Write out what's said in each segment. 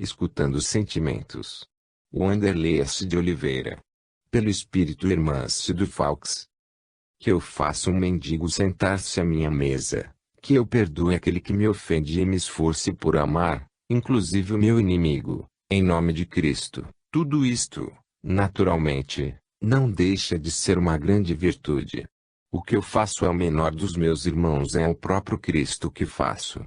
escutando os sentimentos. Wanderley S. de Oliveira. Pelo Espírito Hermâncio Fawkes. Que eu faça um mendigo sentar-se à minha mesa, que eu perdoe aquele que me ofende e me esforce por amar, inclusive o meu inimigo, em nome de Cristo. Tudo isto, naturalmente, não deixa de ser uma grande virtude. O que eu faço ao menor dos meus irmãos é ao próprio Cristo que faço.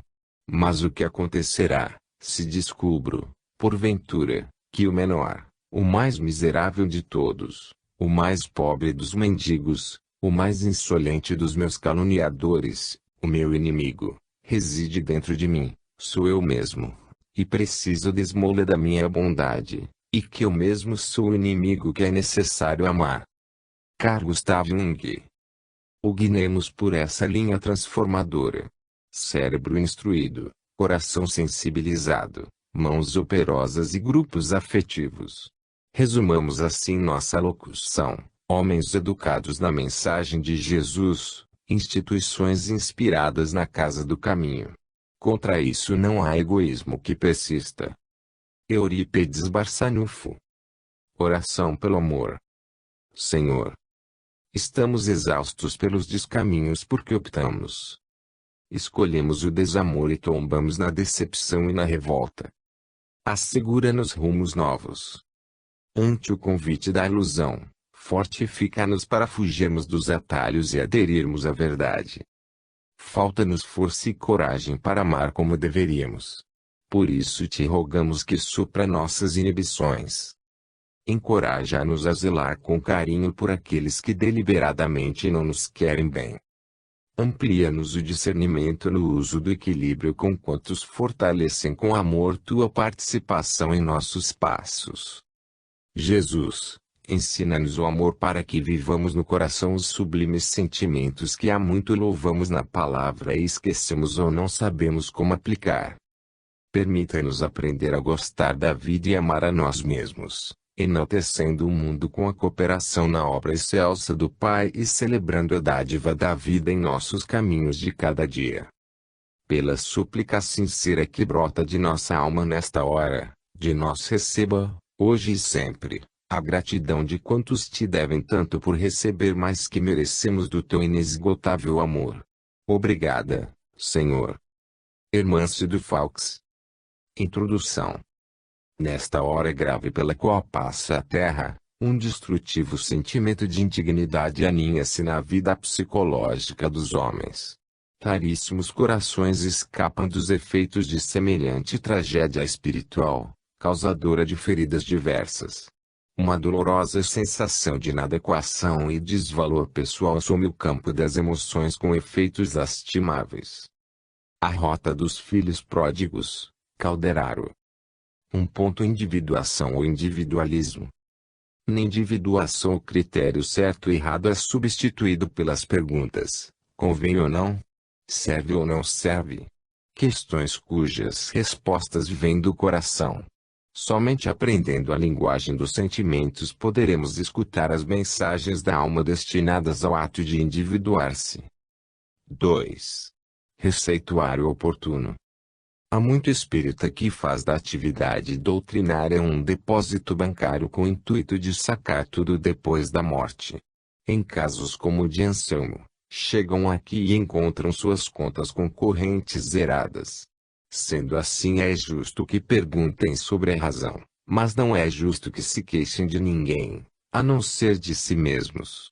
Mas o que acontecerá, se descubro, porventura, que o menor, o mais miserável de todos, o mais pobre dos mendigos, o mais insolente dos meus caluniadores, o meu inimigo, reside dentro de mim, sou eu mesmo, e preciso da esmola da minha bondade, e que eu mesmo sou o inimigo que é necessário amar. Carl Gustav Jung. O guiemos por essa linha transformadora. Cérebro instruído, coração sensibilizado, mãos operosas e grupos afetivos. Resumamos assim nossa locução: homens educados na mensagem de Jesus, instituições inspiradas na casa do caminho. Contra isso não há egoísmo que persista. Eurípides Barçanufo. Oração pelo amor. Senhor, estamos exaustos pelos descaminhos porque optamos. Escolhemos o desamor e tombamos na decepção e na revolta. Assegura-nos rumos novos. Ante o convite da ilusão, fortifica-nos para fugirmos dos atalhos e aderirmos à verdade. Falta-nos força e coragem para amar como deveríamos. Por isso te rogamos que supra nossas inibições. Encoraja-nos a zelar com carinho por aqueles que deliberadamente não nos querem bem. Amplia-nos o discernimento no uso do equilíbrio com quantos fortalecem com amor tua participação em nossos passos. Jesus, ensina-nos o amor para que vivamos no coração os sublimes sentimentos que há muito louvamos na palavra e esquecemos ou não sabemos como aplicar. Permita-nos aprender a gostar da vida e amar a nós mesmos, enaltecendo o mundo com a cooperação na obra excelsa do Pai e celebrando a dádiva da vida em nossos caminhos de cada dia. Pela súplica sincera que brota de nossa alma nesta hora, de nós receba, hoje e sempre, a gratidão de quantos te devem tanto por receber mais que merecemos do teu inesgotável amor. Obrigada, Senhor. Hermâncio Fawkes. Introdução. Nesta hora grave pela qual passa a terra, um destrutivo sentimento de indignidade aninha-se na vida psicológica dos homens. Raríssimos corações escapam dos efeitos de semelhante tragédia espiritual, causadora de feridas diversas. Uma dolorosa sensação de inadequação e desvalor pessoal assume o campo das emoções com efeitos lastimáveis. A rota dos filhos pródigos, Calderaro. Individuação ou individualismo. Na individuação o critério certo e errado é substituído pelas perguntas: convém ou não? Serve ou não serve? Questões cujas respostas vêm do coração. Somente aprendendo a linguagem dos sentimentos poderemos escutar as mensagens da alma destinadas ao ato de individuar-se. 2. Receituário oportuno. Há muito espírita que faz da atividade doutrinária um depósito bancário com o intuito de sacar tudo depois da morte. Em casos como o de Anselmo, chegam aqui e encontram suas contas correntes zeradas. Sendo assim, é justo que perguntem sobre a razão, mas não é justo que se queixem de ninguém, a não ser de si mesmos.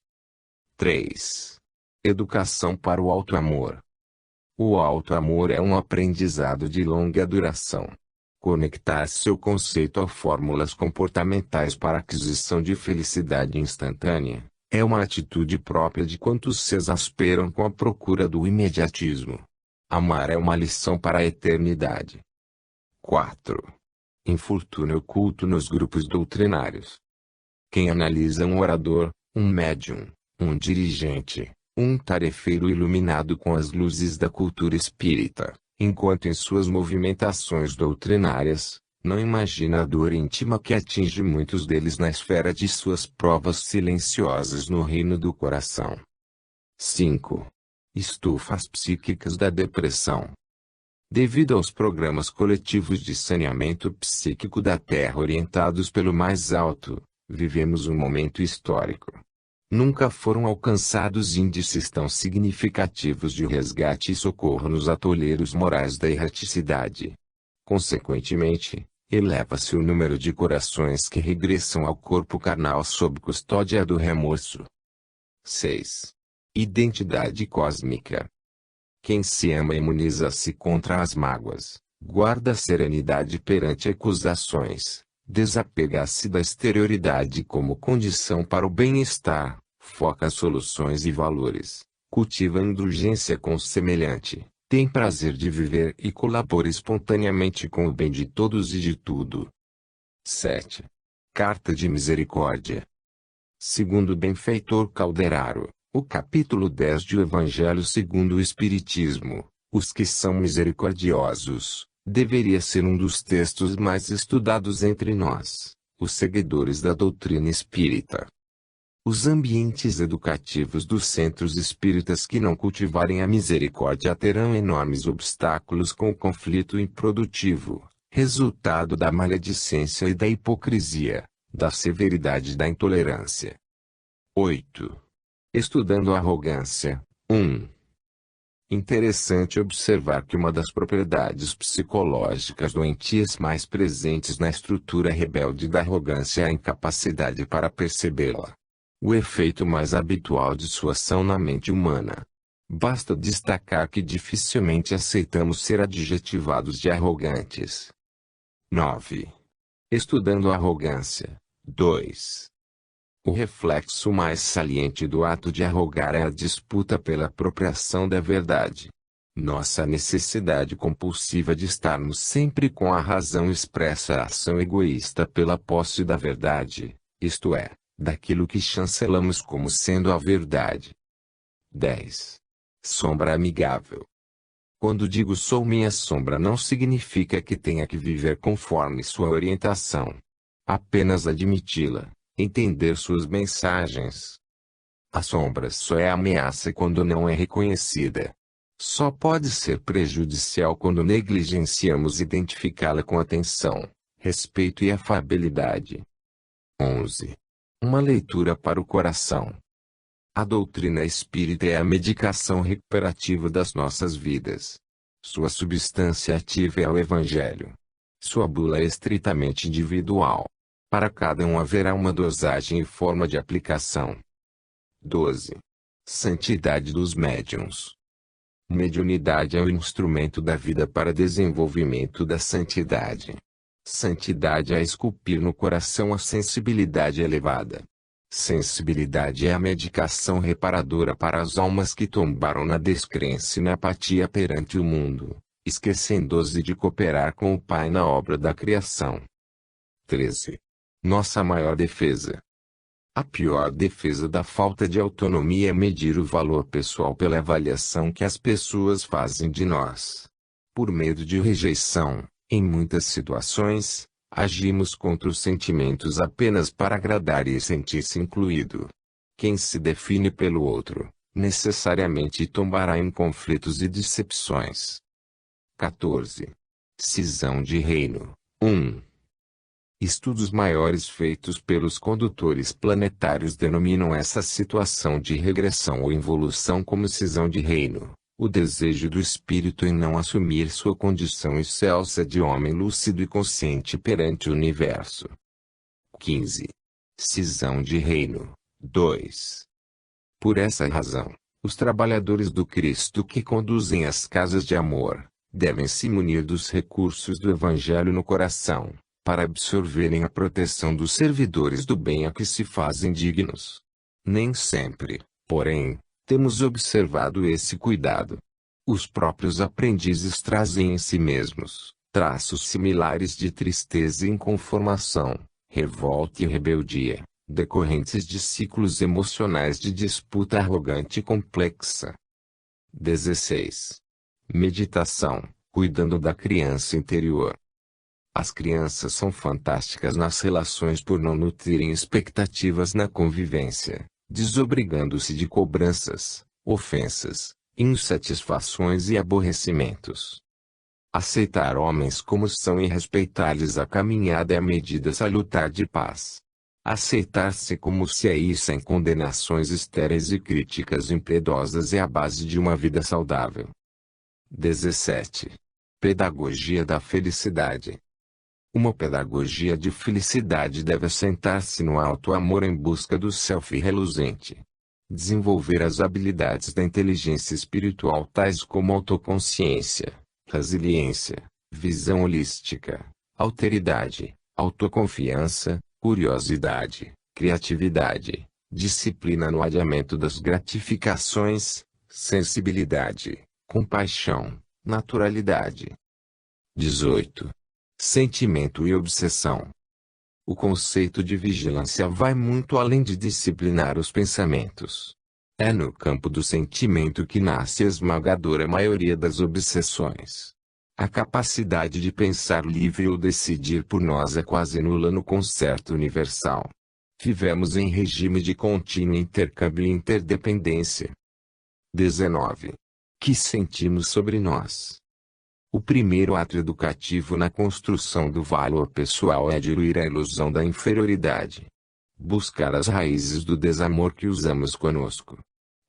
3. Educação para o auto-amor. O auto-amor é um aprendizado de longa duração. Conectar seu conceito a fórmulas comportamentais para aquisição de felicidade instantânea é uma atitude própria de quantos se exasperam com a procura do imediatismo. Amar é uma lição para a eternidade. 4. Infortúnio oculto nos grupos doutrinários. Quem analisa um orador, um médium, um dirigente, um tarefeiro iluminado com as luzes da cultura espírita, enquanto em suas movimentações doutrinárias, não imagina a dor íntima que atinge muitos deles na esfera de suas provas silenciosas no reino do coração. 5. Estufas psíquicas da depressão. Devido aos programas coletivos de saneamento psíquico da Terra orientados pelo mais alto, vivemos um momento histórico. Nunca foram alcançados índices tão significativos de resgate e socorro nos atoleiros morais da erraticidade. Consequentemente, eleva-se o número de corações que regressam ao corpo carnal sob custódia do remorso. 6. Identidade cósmica. Quem se ama imuniza-se contra as mágoas, guarda a serenidade perante acusações, desapega-se da exterioridade como condição para o bem-estar, foca soluções e valores, cultiva indulgência com o semelhante, tem prazer de viver e colabora espontaneamente com o bem de todos e de tudo. 7. Carta de Misericórdia. Segundo o benfeitor Calderaro, o capítulo 10 do Evangelho segundo o Espiritismo, os que são misericordiosos, deveria ser um dos textos mais estudados entre nós, os seguidores da doutrina espírita. Os ambientes educativos dos centros espíritas que não cultivarem a misericórdia terão enormes obstáculos com o conflito improdutivo, resultado da maledicência e da hipocrisia, da severidade e da intolerância. 8. Estudando a arrogância. 1. Interessante observar que uma das propriedades psicológicas doentias mais presentes na estrutura rebelde da arrogância é a incapacidade para percebê-la. O efeito mais habitual de sua ação na mente humana. Basta destacar que dificilmente aceitamos ser adjetivados de arrogantes. 9. Estudando a arrogância. 2. O reflexo mais saliente do ato de arrogar é a disputa pela apropriação da verdade. Nossa necessidade compulsiva de estarmos sempre com a razão expressa a ação egoísta pela posse da verdade, isto é, daquilo que chancelamos como sendo a verdade. 10. Sombra amigável. Quando digo sou minha sombra não significa que tenha que viver conforme sua orientação. Apenas admiti-la, entender suas mensagens. A sombra só é ameaça quando não é reconhecida. Só pode ser prejudicial quando negligenciamos identificá-la com atenção, respeito e afabilidade. 11. Uma leitura para o coração. A doutrina espírita é a medicação recuperativa das nossas vidas. Sua substância ativa é o Evangelho. Sua bula é estritamente individual. Para cada um haverá uma dosagem e forma de aplicação. 12. Santidade dos médiuns. Mediunidade é o instrumento da vida para desenvolvimento da santidade. Santidade é esculpir no coração a sensibilidade elevada. Sensibilidade é a medicação reparadora para as almas que tombaram na descrença e na apatia perante o mundo, esquecendo-se de cooperar com o Pai na obra da criação. 13. Nossa maior defesa. A pior defesa da falta de autonomia é medir o valor pessoal pela avaliação que as pessoas fazem de nós. Por medo de rejeição, em muitas situações, agimos contra os sentimentos apenas para agradar e sentir-se incluído. Quem se define pelo outro, necessariamente tombará em conflitos e decepções. 14. Cisão de reino. 1. Estudos maiores feitos pelos condutores planetários denominam essa situação de regressão ou involução como cisão de reino, o desejo do espírito em não assumir sua condição excelsa de homem lúcido e consciente perante o universo. 15. Cisão de reino. 2. Por essa razão, os trabalhadores do Cristo que conduzem as casas de amor, devem se munir dos recursos do Evangelho no coração, para absorverem a proteção dos servidores do bem a que se fazem dignos. Nem sempre, porém, temos observado esse cuidado. Os próprios aprendizes trazem em si mesmos traços similares de tristeza e inconformação, revolta e rebeldia, decorrentes de ciclos emocionais de disputa arrogante e complexa. 16. Meditação, cuidando da criança interior. As crianças são fantásticas nas relações por não nutrirem expectativas na convivência, desobrigando-se de cobranças, ofensas, insatisfações e aborrecimentos. Aceitar homens como são e respeitar-lhes a caminhada é a medida salutar de paz. Aceitar-se como se é sem condenações estéreis e críticas impiedosas é a base de uma vida saudável. 17. Pedagogia da felicidade. Uma pedagogia de felicidade deve assentar-se no alto amor em busca do self reluzente. Desenvolver as habilidades da inteligência espiritual tais como autoconsciência, resiliência, visão holística, alteridade, autoconfiança, curiosidade, criatividade, disciplina no adiamento das gratificações, sensibilidade, compaixão, naturalidade. 18. Sentimento e obsessão. O conceito de vigilância vai muito além de disciplinar os pensamentos. É no campo do sentimento que nasce a esmagadora maioria das obsessões. A capacidade de pensar livre ou decidir por nós é quase nula no concerto universal. Vivemos em regime de contínuo intercâmbio e interdependência. 19. Que sentimos sobre nós? O primeiro ato educativo na construção do valor pessoal é diluir a ilusão da inferioridade. Buscar as raízes do desamor que usamos conosco.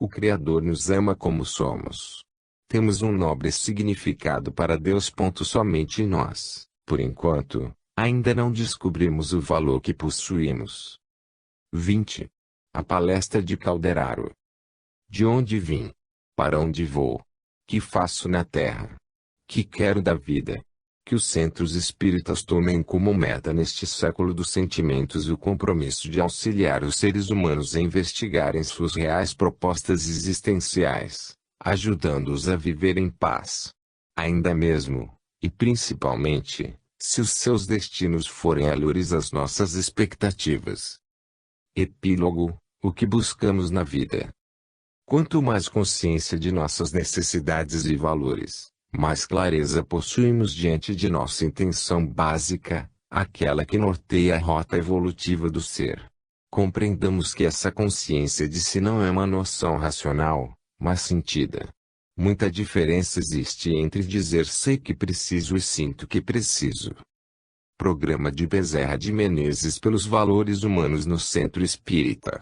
O Criador nos ama como somos. Temos um nobre significado para Deus. Somente nós, por enquanto, ainda não descobrimos o valor que possuímos. 20. A palestra de Calderaro. De onde vim? Para onde vou? Que faço na terra? Que quero da vida? Que os centros espíritas tomem como meta neste século dos sentimentos o compromisso de auxiliar os seres humanos a investigarem suas reais propostas existenciais, ajudando-os a viver em paz. Ainda mesmo, e principalmente, se os seus destinos forem alhures às nossas expectativas. Epílogo: o que buscamos na vida? Quanto mais consciência de nossas necessidades e valores, mais clareza possuímos diante de nossa intenção básica, aquela que norteia a rota evolutiva do ser. Compreendamos que essa consciência de si não é uma noção racional, mas sentida. Muita diferença existe entre dizer sei que preciso e sinto que preciso. Programa de Bezerra de Menezes pelos Valores Humanos no Centro Espírita.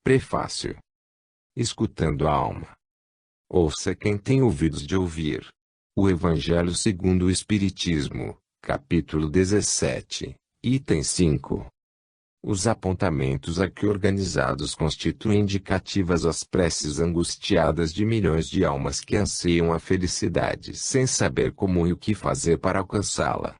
Prefácio. Escutando a alma. Ouça quem tem ouvidos de ouvir. O Evangelho segundo o Espiritismo, capítulo 17, item 5. Os apontamentos aqui organizados constituem indicativas às preces angustiadas de milhões de almas que anseiam a felicidade sem saber como e o que fazer para alcançá-la.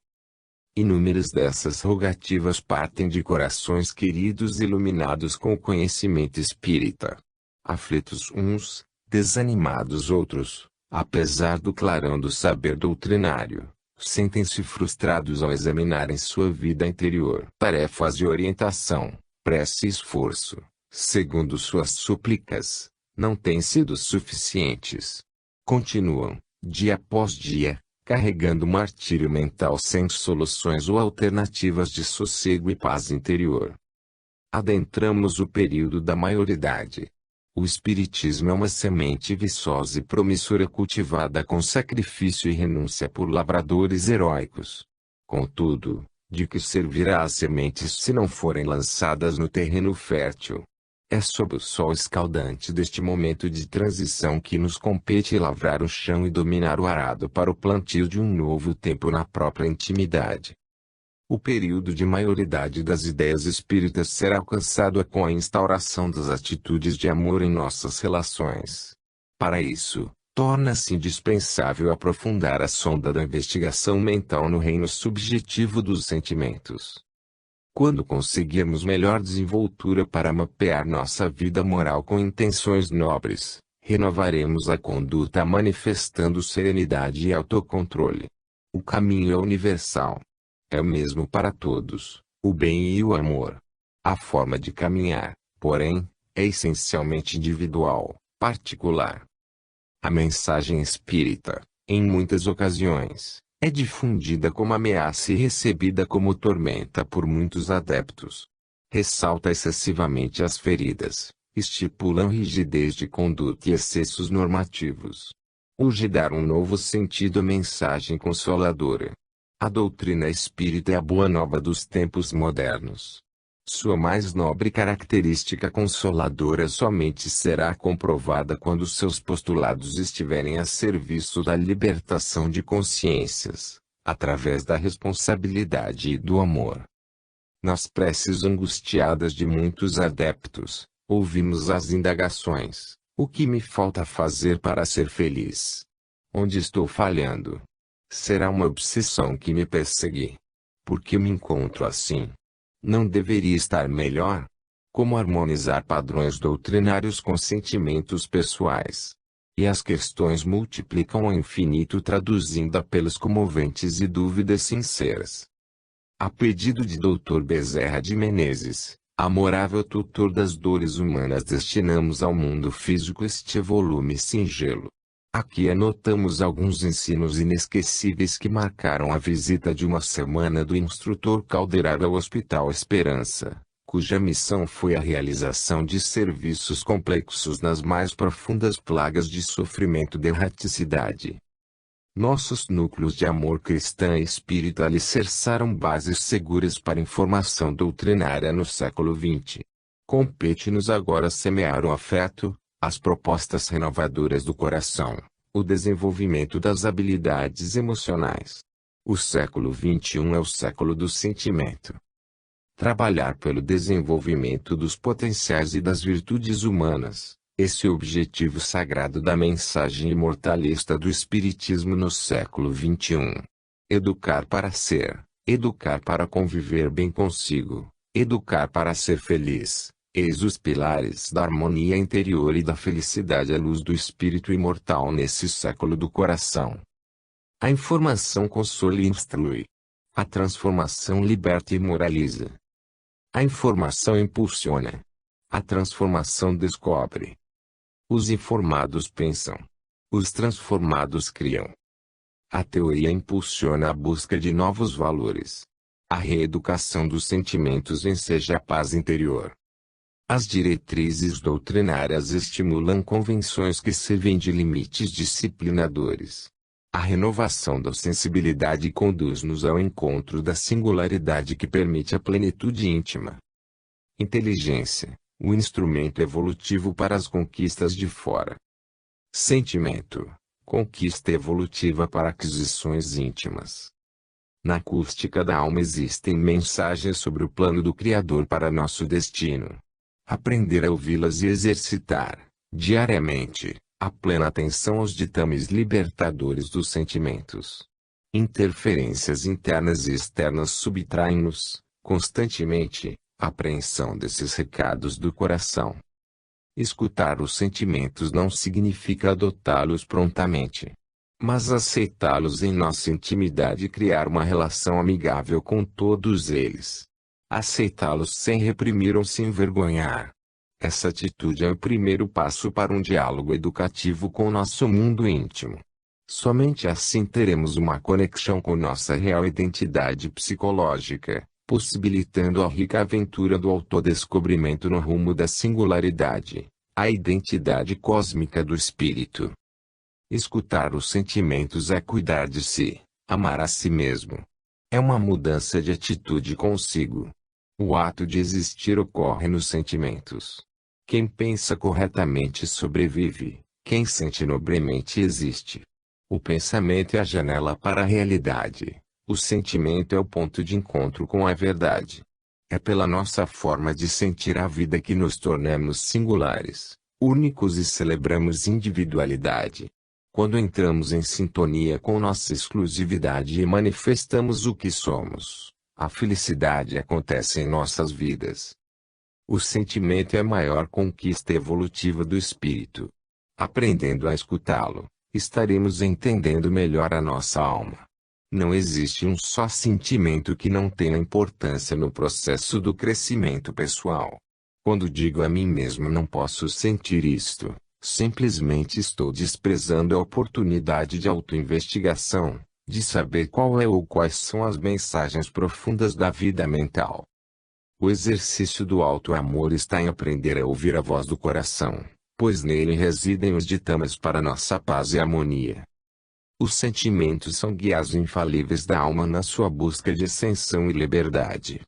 Inúmeras dessas rogativas partem de corações queridos iluminados com o conhecimento espírita. Aflitos uns, desanimados outros, apesar do clarão do saber doutrinário, sentem-se frustrados ao examinarem sua vida interior. Tarefas de orientação, prece e esforço, segundo suas súplicas, não têm sido suficientes. Continuam, dia após dia, carregando martírio mental sem soluções ou alternativas de sossego e paz interior. Adentramos o período da maioridade. O Espiritismo é uma semente viçosa e promissora cultivada com sacrifício e renúncia por lavradores heróicos. Contudo, de que servirá as sementes se não forem lançadas no terreno fértil? É sob o sol escaldante deste momento de transição que nos compete lavrar o chão e dominar o arado para o plantio de um novo tempo na própria intimidade. O período de maioridade das ideias espíritas será alcançado com a instauração das atitudes de amor em nossas relações. Para isso, torna-se indispensável aprofundar a sonda da investigação mental no reino subjetivo dos sentimentos. Quando conseguirmos melhor desenvoltura para mapear nossa vida moral com intenções nobres, renovaremos a conduta manifestando serenidade e autocontrole. O caminho é universal. É o mesmo para todos, o bem e o amor. A forma de caminhar, porém, é essencialmente individual, particular. A mensagem espírita, em muitas ocasiões, é difundida como ameaça e recebida como tormenta por muitos adeptos. Ressalta excessivamente as feridas, estipulam rigidez de conduta e excessos normativos. Urge dar um novo sentido à mensagem consoladora. A doutrina espírita é a boa nova dos tempos modernos. Sua mais nobre característica consoladora somente será comprovada quando seus postulados estiverem a serviço da libertação de consciências, através da responsabilidade e do amor. Nas preces angustiadas de muitos adeptos, ouvimos as indagações: o que me falta fazer para ser feliz? Onde estou falhando? Será uma obsessão que me persegue? Por que me encontro assim? Não deveria estar melhor? Como harmonizar padrões doutrinários com sentimentos pessoais? E as questões multiplicam ao infinito, traduzindo apelos comoventes e dúvidas sinceras. A pedido de Dr. Bezerra de Menezes, amorável tutor das dores humanas, destinamos ao mundo físico este volume singelo. Aqui anotamos alguns ensinos inesquecíveis que marcaram a visita de uma semana do instrutor Calderaro ao Hospital Esperança, cuja missão foi a realização de serviços complexos nas mais profundas plagas de sofrimento de erraticidade. Nossos núcleos de amor cristã e espírita alicerçaram bases seguras para informação doutrinária no século XX. Compete-nos agora semear o afeto, as propostas renovadoras do coração, o desenvolvimento das habilidades emocionais. O século XXI é o século do sentimento. Trabalhar pelo desenvolvimento dos potenciais e das virtudes humanas, esse é o objetivo sagrado da mensagem imortalista do Espiritismo no século XXI. Educar para ser, educar para conviver bem consigo, educar para ser feliz. Eis os pilares da harmonia interior e da felicidade à luz do espírito imortal nesse século do coração. A informação consola e instrui. A transformação liberta e moraliza. A informação impulsiona. A transformação descobre. Os informados pensam. Os transformados criam. A teoria impulsiona a busca de novos valores. A reeducação dos sentimentos enseja a paz interior. As diretrizes doutrinárias estimulam convenções que servem de limites disciplinadores. A renovação da sensibilidade conduz-nos ao encontro da singularidade que permite a plenitude íntima. Inteligência, o instrumento evolutivo para as conquistas de fora. Sentimento, conquista evolutiva para aquisições íntimas. Na acústica da alma existem mensagens sobre o plano do Criador para nosso destino. Aprender a ouvi-las e exercitar, diariamente, a plena atenção aos ditames libertadores dos sentimentos. Interferências internas e externas subtraem-nos, constantemente, a apreensão desses recados do coração. Escutar os sentimentos não significa adotá-los prontamente, mas aceitá-los em nossa intimidade e criar uma relação amigável com todos eles. Aceitá-los sem reprimir ou se envergonhar. Essa atitude é o primeiro passo para um diálogo educativo com o nosso mundo íntimo. Somente assim teremos uma conexão com nossa real identidade psicológica, possibilitando a rica aventura do autodescobrimento no rumo da singularidade, a identidade cósmica do espírito. Escutar os sentimentos é cuidar de si, amar a si mesmo. É uma mudança de atitude consigo. O ato de existir ocorre nos sentimentos. Quem pensa corretamente sobrevive, quem sente nobremente existe. O pensamento é a janela para a realidade, o sentimento é o ponto de encontro com a verdade. É pela nossa forma de sentir a vida que nos tornamos singulares, únicos e celebramos individualidade. Quando entramos em sintonia com nossa exclusividade e manifestamos o que somos, a felicidade acontece em nossas vidas. O sentimento é a maior conquista evolutiva do espírito. Aprendendo a escutá-lo, estaremos entendendo melhor a nossa alma. Não existe um só sentimento que não tenha importância no processo do crescimento pessoal. Quando digo a mim mesmo não posso sentir isto, simplesmente estou desprezando a oportunidade de autoinvestigação, de saber qual é ou quais são as mensagens profundas da vida mental. O exercício do auto-amor está em aprender a ouvir a voz do coração, pois nele residem os ditames para nossa paz e harmonia. Os sentimentos são guias infalíveis da alma na sua busca de ascensão e liberdade.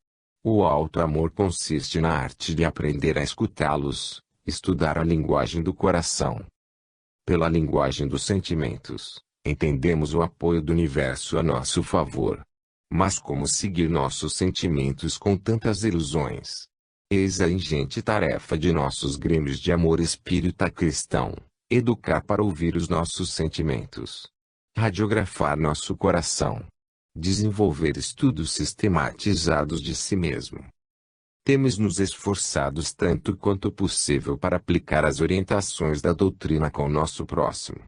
O alto amor consiste na arte de aprender a escutá-los, estudar a linguagem do coração. Pela linguagem dos sentimentos, entendemos o apoio do universo a nosso favor. Mas como seguir nossos sentimentos com tantas ilusões? Eis a ingente tarefa de nossos grêmios de amor espírita cristão: educar para ouvir os nossos sentimentos, radiografar nosso coração, desenvolver estudos sistematizados de si mesmo. Temos nos esforçados tanto quanto possível para aplicar as orientações da doutrina com o nosso próximo.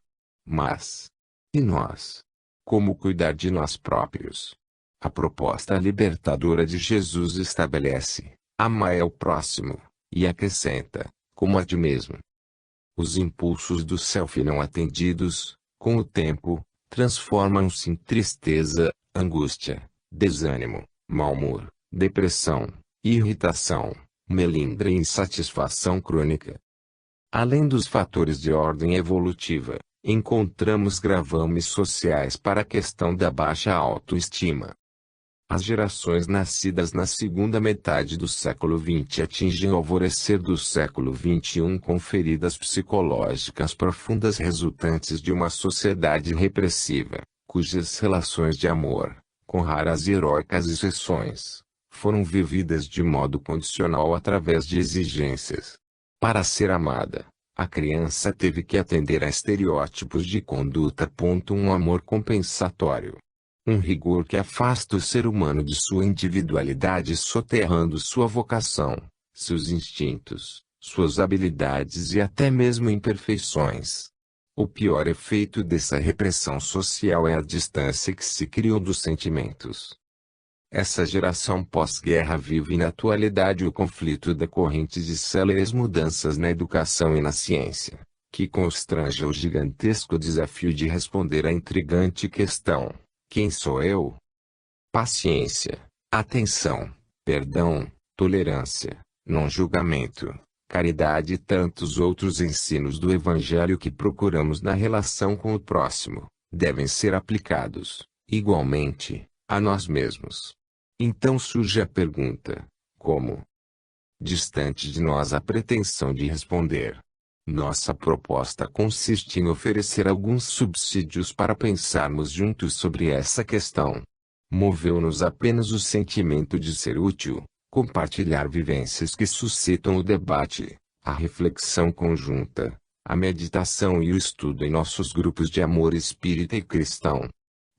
Mas, e nós? Como cuidar de nós próprios? A proposta libertadora de Jesus estabelece: amai ao próximo, e acrescenta: como a ti mesmo. Os impulsos do self não atendidos, com o tempo, transformam-se em tristeza, angústia, desânimo, mau humor, depressão, irritação, melindre e insatisfação crônica. Além dos fatores de ordem evolutiva, encontramos gravames sociais para a questão da baixa autoestima. As gerações nascidas na segunda metade do século XX atingem o alvorecer do século XXI com feridas psicológicas profundas resultantes de uma sociedade repressiva, cujas relações de amor, com raras e heróicas exceções, foram vividas de modo condicional através de exigências. Para ser amada, a criança teve que atender a estereótipos de conduta. Um amor compensatório. Um rigor que afasta o ser humano de sua individualidade, soterrando sua vocação, seus instintos, suas habilidades e até mesmo imperfeições. O pior efeito dessa repressão social é a distância que se criou dos sentimentos. Essa geração pós-guerra vive na atualidade o conflito decorrente de céleres mudanças na educação e na ciência, que constrange o gigantesco desafio de responder à intrigante questão: quem sou eu? Paciência, atenção, perdão, tolerância, não julgamento, caridade e tantos outros ensinos do Evangelho que procuramos na relação com o próximo, devem ser aplicados, igualmente, a nós mesmos. Então surge a pergunta: como? Distante de nós a pretensão de responder. Nossa proposta consiste em oferecer alguns subsídios para pensarmos juntos sobre essa questão. Moveu-nos apenas o sentimento de ser útil, compartilhar vivências que suscitam o debate, a reflexão conjunta, a meditação e o estudo em nossos grupos de amor espírita e cristão.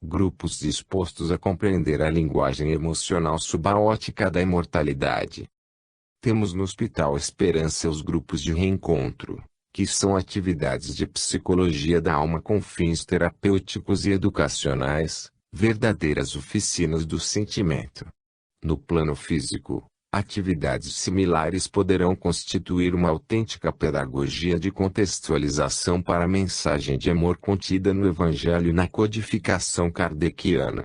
Grupos dispostos a compreender a linguagem emocional sob a ótica da imortalidade. Temos no Hospital Esperança os grupos de reencontro, que são atividades de psicologia da alma com fins terapêuticos e educacionais, verdadeiras oficinas do sentimento. No plano físico, atividades similares poderão constituir uma autêntica pedagogia de contextualização para a mensagem de amor contida no Evangelho e na codificação kardeciana.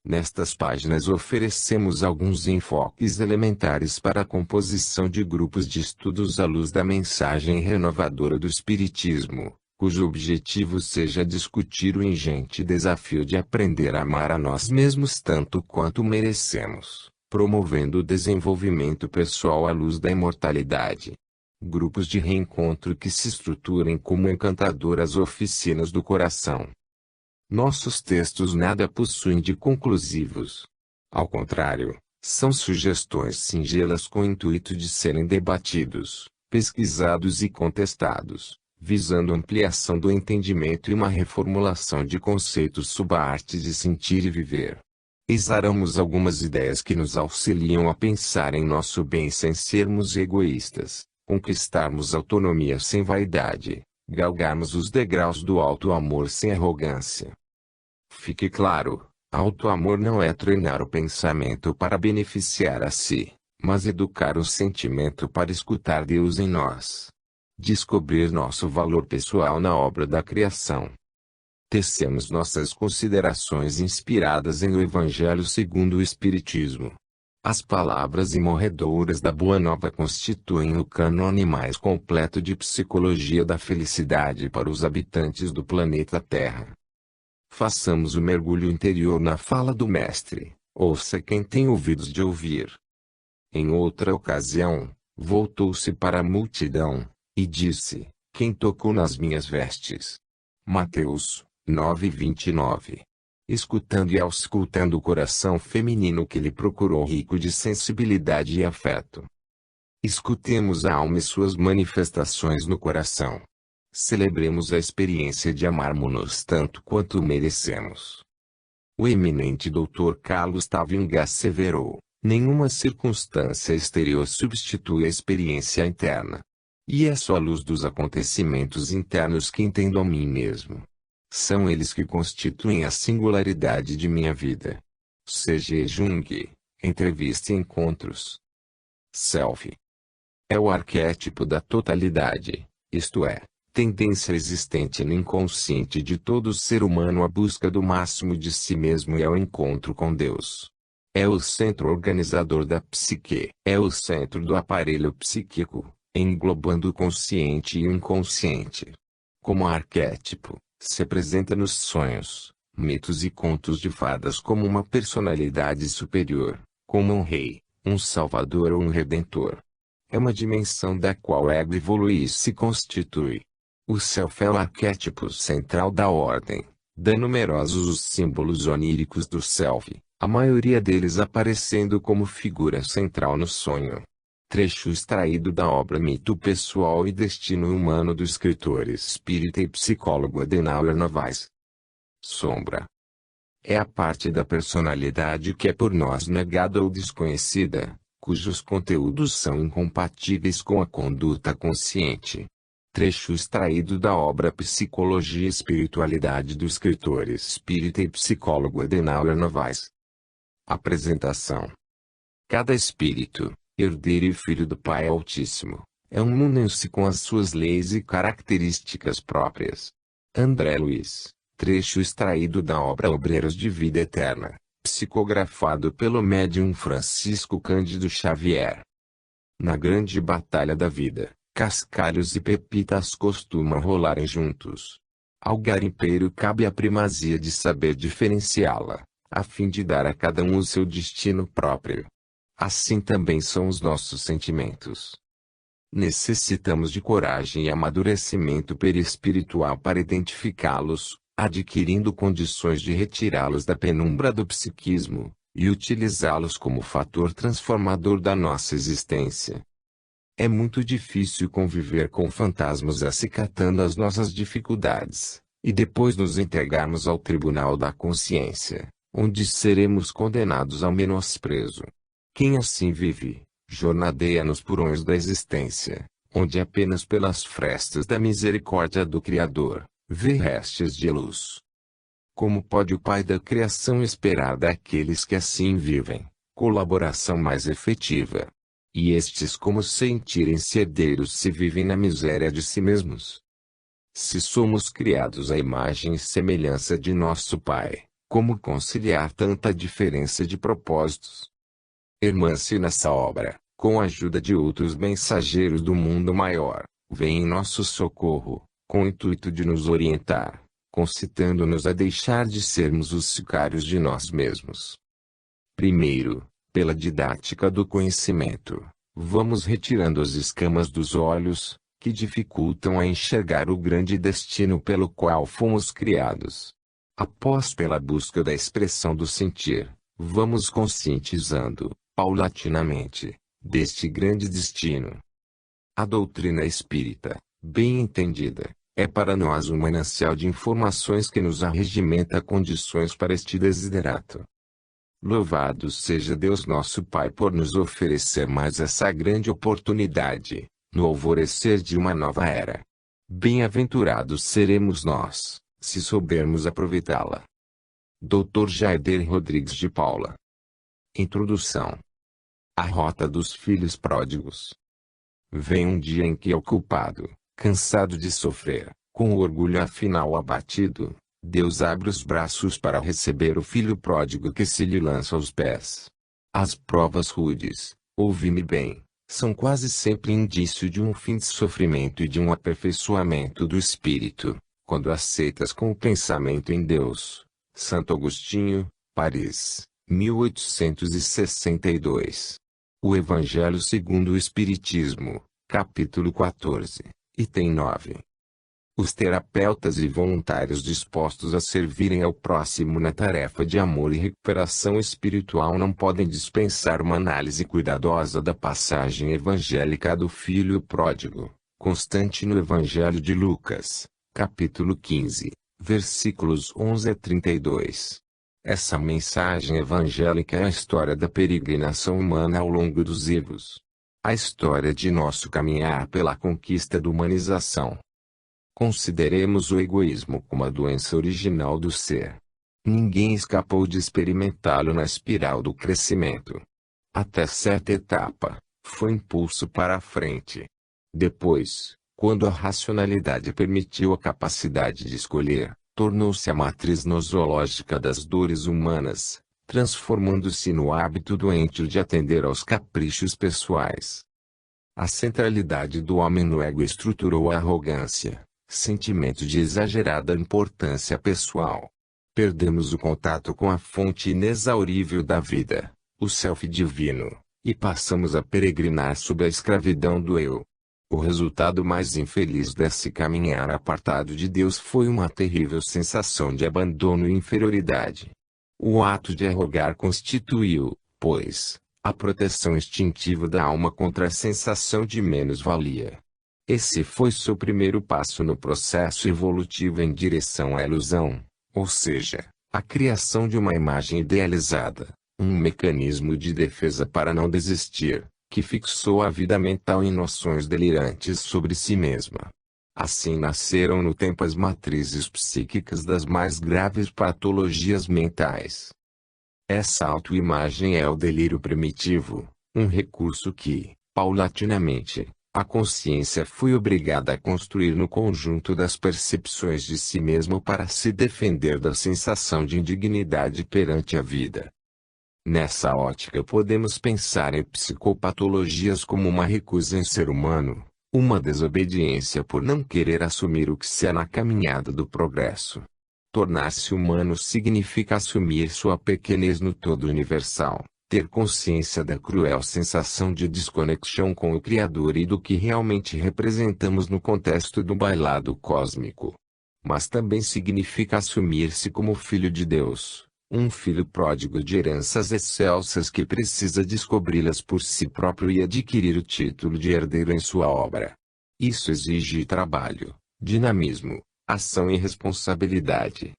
Nestas páginas oferecemos alguns enfoques elementares para a composição de grupos de estudos à luz da mensagem renovadora do Espiritismo, cujo objetivo seja discutir o ingente desafio de aprender a amar a nós mesmos tanto quanto merecemos, promovendo o desenvolvimento pessoal à luz da imortalidade. Grupos de reencontro que se estruturem como encantadoras oficinas do coração. Nossos textos nada possuem de conclusivos. Ao contrário, são sugestões singelas com o intuito de serem debatidos, pesquisados e contestados, visando ampliação do entendimento e uma reformulação de conceitos sob a arte de sentir e viver. Exaramos algumas ideias que nos auxiliam a pensar em nosso bem sem sermos egoístas, conquistarmos autonomia sem vaidade, galgarmos os degraus do alto amor sem arrogância. Fique claro, alto amor não é treinar o pensamento para beneficiar a si, mas educar o sentimento para escutar Deus em nós. Descobrir nosso valor pessoal na obra da criação. Tecemos nossas considerações inspiradas em O Evangelho segundo o Espiritismo. As palavras imorredoras da Boa Nova constituem o cânone mais completo de psicologia da felicidade para os habitantes do planeta Terra. Façamos o mergulho interior na fala do Mestre. Ouça quem tem ouvidos de ouvir. Em outra ocasião, voltou-se para a multidão, e disse: Quem tocou nas minhas vestes? Mateus 9:29. Escutando e auscultando o coração feminino que lhe procurou rico de sensibilidade e afeto. Escutemos a alma e suas manifestações no coração. Celebremos a experiência de amarmos-nos tanto quanto merecemos. O eminente Dr. Carlos Tavinga asseverou: nenhuma circunstância exterior substitui a experiência interna. E é só a luz dos acontecimentos internos que entendo a mim mesmo. São eles que constituem a singularidade de minha vida. C.G. Jung, Entrevista e Encontros. Self. É o arquétipo da totalidade, isto é, tendência existente no inconsciente de todo ser humano à busca do máximo de si mesmo e ao encontro com Deus. É o centro organizador da psique. É o centro do aparelho psíquico, englobando o consciente e o inconsciente. Como arquétipo, se apresenta nos sonhos, mitos e contos de fadas como uma personalidade superior, como um rei, um salvador ou um redentor. É uma dimensão da qual o ego evolui e se constitui. O self é o arquétipo central da ordem, da numerosos os símbolos oníricos do self, a maioria deles aparecendo como figura central no sonho. Trecho extraído da obra Mito Pessoal e Destino Humano do escritor espírita e psicólogo Adenauer Novaes. Sombra. É a parte da personalidade que é por nós negada ou desconhecida, cujos conteúdos são incompatíveis com a conduta consciente. Trecho extraído da obra Psicologia e Espiritualidade do escritor espírita e psicólogo Adenauer Novaes. Apresentação. Cada espírito, herdeiro e filho do Pai Altíssimo, é um munense com as suas leis e características próprias. André Luiz, trecho extraído da obra Obreiros de Vida Eterna, psicografado pelo médium Francisco Cândido Xavier. Na grande batalha da vida, cascalhos e pepitas costumam rolarem juntos. Ao garimpeiro cabe a primazia de saber diferenciá-la, a fim de dar a cada um o seu destino próprio. Assim também são os nossos sentimentos. Necessitamos de coragem e amadurecimento perispiritual para identificá-los, adquirindo condições de retirá-los da penumbra do psiquismo, e utilizá-los como fator transformador da nossa existência. É muito difícil conviver com fantasmas acicatando as nossas dificuldades, e depois nos entregarmos ao tribunal da consciência, onde seremos condenados ao menosprezo. Quem assim vive, jornadeia nos porões da existência, onde apenas pelas frestas da misericórdia do Criador, vê restes de luz. Como pode o Pai da criação esperar daqueles que assim vivem, colaboração mais efetiva? E estes como sentirem-se herdeiros se vivem na miséria de si mesmos? Se somos criados à imagem e semelhança de nosso Pai, como conciliar tanta diferença de propósitos? Irmã-se nessa obra, com a ajuda de outros mensageiros do mundo maior, vem em nosso socorro, com o intuito de nos orientar, concitando-nos a deixar de sermos os sicários de nós mesmos. Primeiro, pela didática do conhecimento, vamos retirando as escamas dos olhos, que dificultam a enxergar o grande destino pelo qual fomos criados. Após pela busca da expressão do sentir, vamos conscientizando, paulatinamente, deste grande destino. A doutrina espírita, bem entendida, é para nós um manancial de informações que nos arregimenta condições para este desiderato. Louvado seja Deus nosso Pai por nos oferecer mais essa grande oportunidade, no alvorecer de uma nova era. Bem-aventurados seremos nós, se soubermos aproveitá-la. Dr. Jaider Rodrigues de Paula. Introdução. A rota dos filhos pródigos. Vem um dia em que o culpado, cansado de sofrer, com o orgulho afinal abatido, Deus abre os braços para receber o filho pródigo que se lhe lança aos pés. As provas rudes, ouve-me bem, são quase sempre indício de um fim de sofrimento e de um aperfeiçoamento do espírito, quando aceitas com o pensamento em Deus. Santo Agostinho, Paris, 1862. O Evangelho segundo o Espiritismo, capítulo 14, item 9. Os terapeutas e voluntários dispostos a servirem ao próximo na tarefa de amor e recuperação espiritual não podem dispensar uma análise cuidadosa da passagem evangélica do filho pródigo, constante no Evangelho de Lucas, capítulo 15, versículos 11 a 32. Essa mensagem evangélica é a história da peregrinação humana ao longo dos erros. A história de nosso caminhar pela conquista da humanização. Consideremos o egoísmo como a doença original do ser. Ninguém escapou de experimentá-lo na espiral do crescimento. Até certa etapa, foi impulso para a frente. Depois, quando a racionalidade permitiu a capacidade de escolher, tornou-se a matriz nosológica das dores humanas, transformando-se no hábito doentio de atender aos caprichos pessoais. A centralidade do homem no ego estruturou a arrogância, sentimento de exagerada importância pessoal. Perdemos o contato com a fonte inexaurível da vida, o self divino, e passamos a peregrinar sob a escravidão do eu. O resultado mais infeliz desse caminhar apartado de Deus foi uma terrível sensação de abandono e inferioridade. O ato de arrogar constituiu, pois, a proteção instintiva da alma contra a sensação de menos-valia. Esse foi seu primeiro passo no processo evolutivo em direção à ilusão, ou seja, a criação de uma imagem idealizada, um mecanismo de defesa para não desistir, que fixou a vida mental em noções delirantes sobre si mesma. Assim nasceram no tempo as matrizes psíquicas das mais graves patologias mentais. Essa autoimagem é o delírio primitivo, um recurso que, paulatinamente, a consciência foi obrigada a construir no conjunto das percepções de si mesmo para se defender da sensação de indignidade perante a vida. Nessa ótica podemos pensar em psicopatologias como uma recusa em ser humano, uma desobediência por não querer assumir o que se é na caminhada do progresso. Tornar-se humano significa assumir sua pequenez no todo universal, ter consciência da cruel sensação de desconexão com o Criador e do que realmente representamos no contexto do bailado cósmico. Mas também significa assumir-se como filho de Deus, um filho pródigo de heranças excelsas que precisa descobri-las por si próprio e adquirir o título de herdeiro em sua obra. Isso exige trabalho, dinamismo, ação e responsabilidade.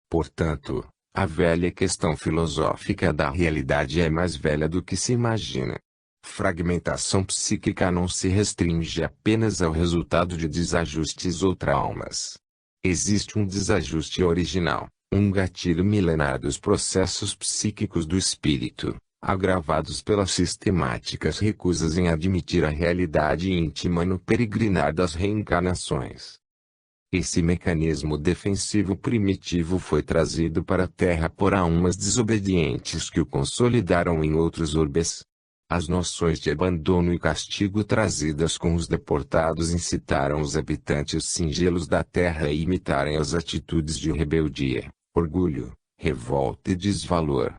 Portanto, a velha questão filosófica da realidade é mais velha do que se imagina. Fragmentação psíquica não se restringe apenas ao resultado de desajustes ou traumas. Existe um desajuste original, um gatilho milenar dos processos psíquicos do espírito, agravados pelas sistemáticas recusas em admitir a realidade íntima no peregrinar das reencarnações. Esse mecanismo defensivo primitivo foi trazido para a Terra por almas desobedientes que o consolidaram em outros orbes. As noções de abandono e castigo trazidas com os deportados incitaram os habitantes singelos da Terra a imitarem as atitudes de rebeldia, orgulho, revolta e desvalor.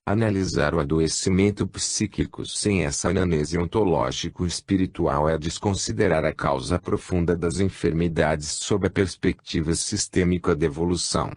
Analisar o adoecimento psíquico sem essa anamnese ontológico-espiritual é desconsiderar a causa profunda das enfermidades sob a perspectiva sistêmica da evolução.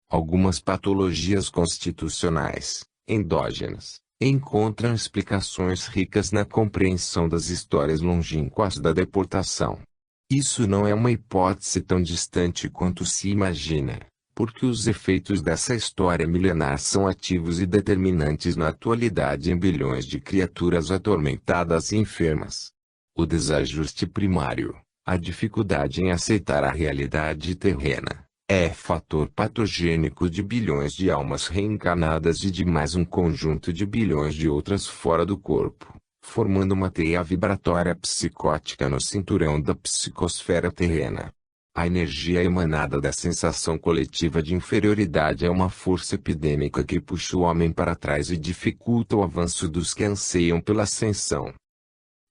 Algumas patologias constitucionais, endógenas, encontram explicações ricas na compreensão das histórias longínquas da deportação. Isso não é uma hipótese tão distante quanto se imagina, porque os efeitos dessa história milenar são ativos e determinantes na atualidade em bilhões de criaturas atormentadas e enfermas. O desajuste primário, a dificuldade em aceitar a realidade terrena, é fator patogênico de bilhões de almas reencarnadas e de mais um conjunto de bilhões de outras fora do corpo, formando uma teia vibratória psicótica no cinturão da psicosfera terrena. A energia emanada da sensação coletiva de inferioridade é uma força epidêmica que puxa o homem para trás e dificulta o avanço dos que anseiam pela ascensão.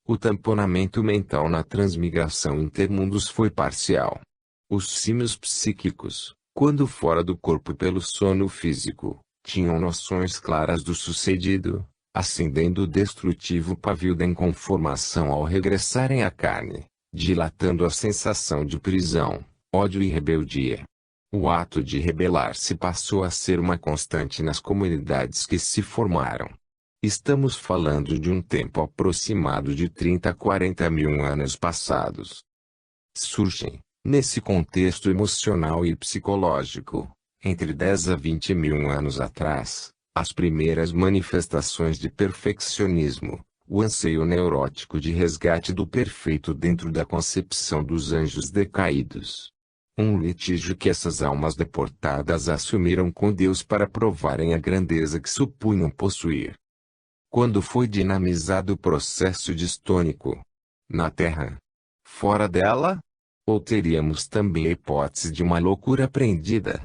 O tamponamento mental na transmigração intermundos foi parcial. Os símios psíquicos, quando fora do corpo pelo sono físico, tinham noções claras do sucedido, acendendo o destrutivo pavio da inconformação ao regressarem à carne, dilatando a sensação de prisão, ódio e rebeldia. O ato de rebelar-se passou a ser uma constante nas comunidades que se formaram. Estamos falando de um tempo aproximado de 30 a 40 mil anos passados. Surgem, nesse contexto emocional e psicológico, entre 10 a 20 mil anos atrás, as primeiras manifestações de perfeccionismo, o anseio neurótico de resgate do perfeito dentro da concepção dos anjos decaídos. Um litígio que essas almas deportadas assumiram com Deus para provarem a grandeza que supunham possuir. Quando foi dinamizado o processo distônico? Na Terra? Fora dela? Ou teríamos também a hipótese de uma loucura aprendida?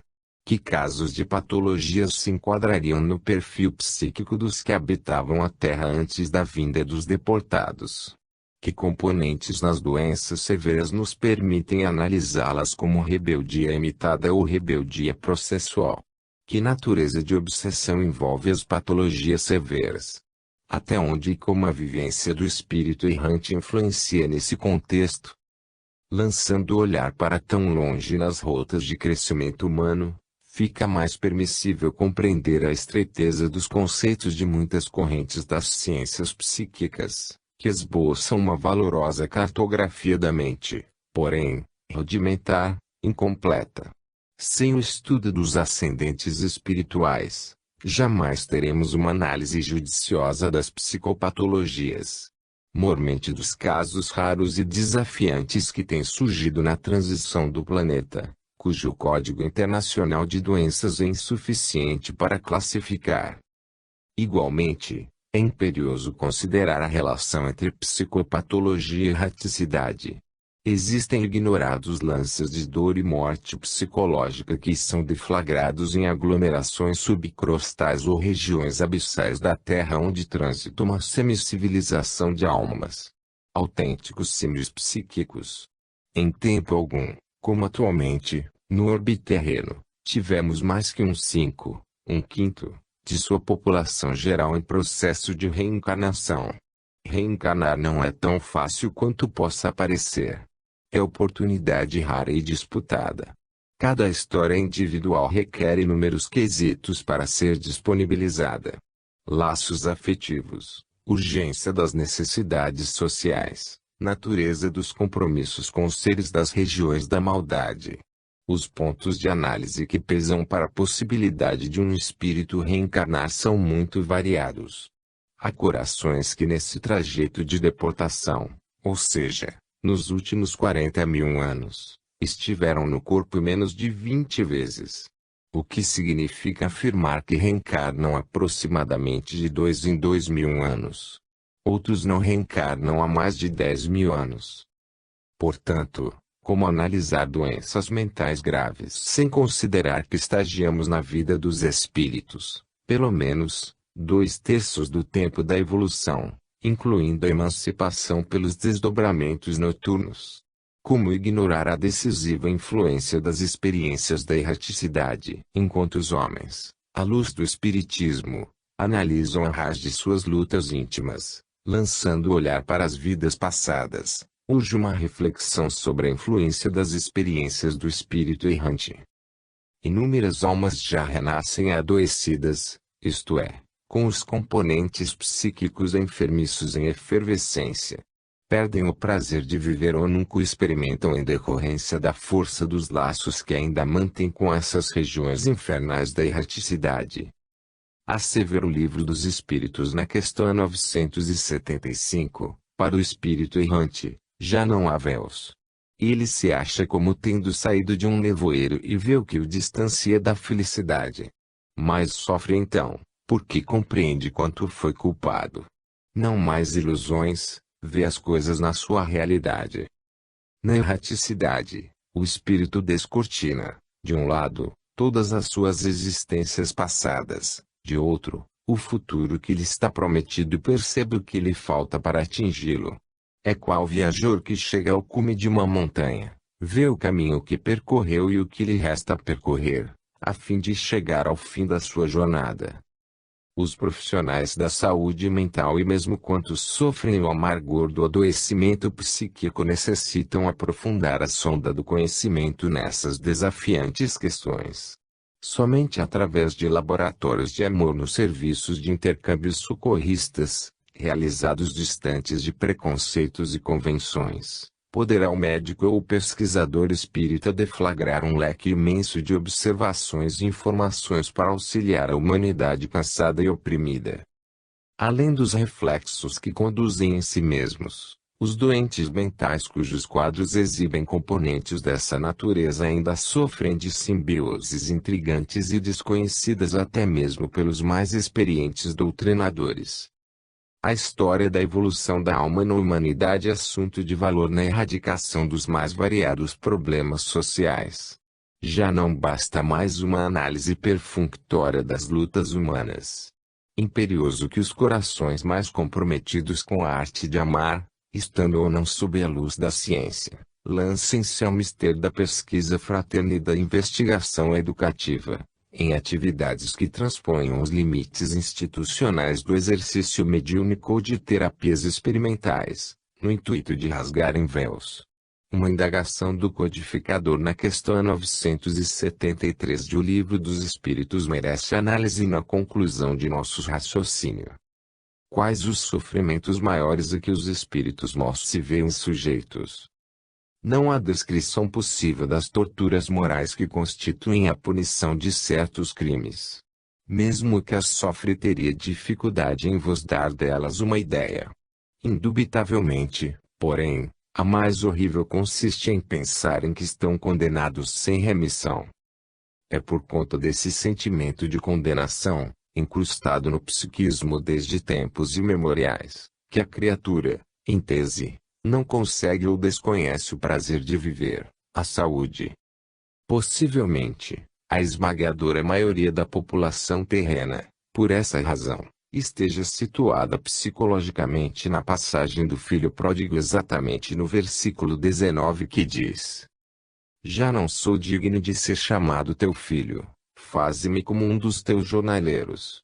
Que casos de patologias se enquadrariam no perfil psíquico dos que habitavam a Terra antes da vinda dos deportados? Que componentes nas doenças severas nos permitem analisá-las como rebeldia imitada ou rebeldia processual? Que natureza de obsessão envolve as patologias severas? Até onde e como a vivência do espírito errante influencia nesse contexto? Lançando o olhar para tão longe nas rotas de crescimento humano, fica mais permissível compreender a estreiteza dos conceitos de muitas correntes das ciências psíquicas, que esboçam uma valorosa cartografia da mente, porém, rudimentar, incompleta. Sem o estudo dos ascendentes espirituais, jamais teremos uma análise judiciosa das psicopatologias. Mormente dos casos raros e desafiantes que têm surgido na transição do planeta, cujo Código Internacional de Doenças é insuficiente para classificar. Igualmente, é imperioso considerar a relação entre psicopatologia e erraticidade. Existem ignorados lances de dor e morte psicológica que são deflagrados em aglomerações subcrostais ou regiões abissais da Terra onde transita uma semicivilização de almas. Autênticos símios psíquicos. Em tempo algum, como atualmente, no orbiterreno, tivemos mais que um quinto, de sua população geral em processo de reencarnação. Reencarnar não é tão fácil quanto possa parecer. É oportunidade rara e disputada. Cada história individual requer inúmeros quesitos para ser disponibilizada. Laços afetivos, urgência das necessidades sociais, natureza dos compromissos com os seres das regiões da maldade. Os pontos de análise que pesam para a possibilidade de um espírito reencarnar são muito variados. Há corações que nesse trajeto de deportação, ou seja, nos últimos 40 mil anos, estiveram no corpo menos de 20 vezes. O que significa afirmar que reencarnam aproximadamente de 2 em 2 mil anos. Outros não reencarnam há mais de 10 mil anos. Portanto, como analisar doenças mentais graves sem considerar que estagiamos na vida dos espíritos, pelo menos, 2/3 do tempo da evolução, incluindo a emancipação pelos desdobramentos noturnos? Como ignorar a decisiva influência das experiências da erraticidade, enquanto os homens, à luz do espiritismo, analisam a raiz de suas lutas íntimas, lançando o olhar para as vidas passadas? Urge uma reflexão sobre a influência das experiências do espírito errante. Inúmeras almas já renascem adoecidas, isto é, com os componentes psíquicos enfermiços em efervescência. Perdem o prazer de viver ou nunca o experimentam em decorrência da força dos laços que ainda mantêm com essas regiões infernais da erraticidade. Assevera o Livro dos Espíritos na questão 975, para o espírito errante, já não há véus. Ele se acha como tendo saído de um nevoeiro e vê o que o distancia da felicidade. Mas sofre então, porque compreende quanto foi culpado. Não mais ilusões, vê as coisas na sua realidade. Na erraticidade, O espírito descortina, de um lado, todas as suas existências passadas, de outro, o futuro que lhe está prometido e percebe o que lhe falta para atingi-lo. É qual viajor que chega ao cume de uma montanha, vê o caminho que percorreu e o que lhe resta percorrer, a fim de chegar ao fim da sua jornada. Os profissionais da saúde mental e mesmo quantos sofrem o amargor do adoecimento psíquico necessitam aprofundar a sonda do conhecimento nessas desafiantes questões. Somente através de laboratórios de amor nos serviços de intercâmbios socorristas, realizados distantes de preconceitos e convenções, poderá o médico ou o pesquisador espírita deflagrar um leque imenso de observações e informações para auxiliar a humanidade cansada e oprimida. Além dos reflexos que conduzem em si mesmos, os doentes mentais cujos quadros exibem componentes dessa natureza ainda sofrem de simbioses intrigantes e desconhecidas até mesmo pelos mais experientes doutrinadores. A história da evolução da alma na humanidade é assunto de valor na erradicação dos mais variados problemas sociais. Já não basta mais uma análise perfunctória das lutas humanas. Imperioso que os corações mais comprometidos com a arte de amar, estando ou não sob a luz da ciência, lancem-se ao mistério da pesquisa fraterna e da investigação educativa, em atividades que transponham os limites institucionais do exercício mediúnico ou de terapias experimentais, no intuito de rasgarem véus. Uma indagação do codificador na questão 973 de O Livro dos Espíritos merece análise na conclusão de nosso raciocínio. Quais os sofrimentos maiores a que os espíritos mortos se veem sujeitos? Não há descrição possível das torturas morais que constituem a punição de certos crimes. Mesmo que as sofre teria dificuldade em vos dar delas uma ideia. Indubitavelmente, porém, a mais horrível consiste em pensar em que estão condenados sem remissão. É por conta desse sentimento de condenação, incrustado no psiquismo desde tempos imemoriais, que a criatura, em tese, não consegue ou desconhece o prazer de viver, a saúde. Possivelmente, a esmagadora maioria da população terrena, por essa razão, esteja situada psicologicamente na passagem do filho pródigo exatamente no versículo 19 que diz: Já não sou digno de ser chamado teu filho, faze-me como um dos teus jornaleiros.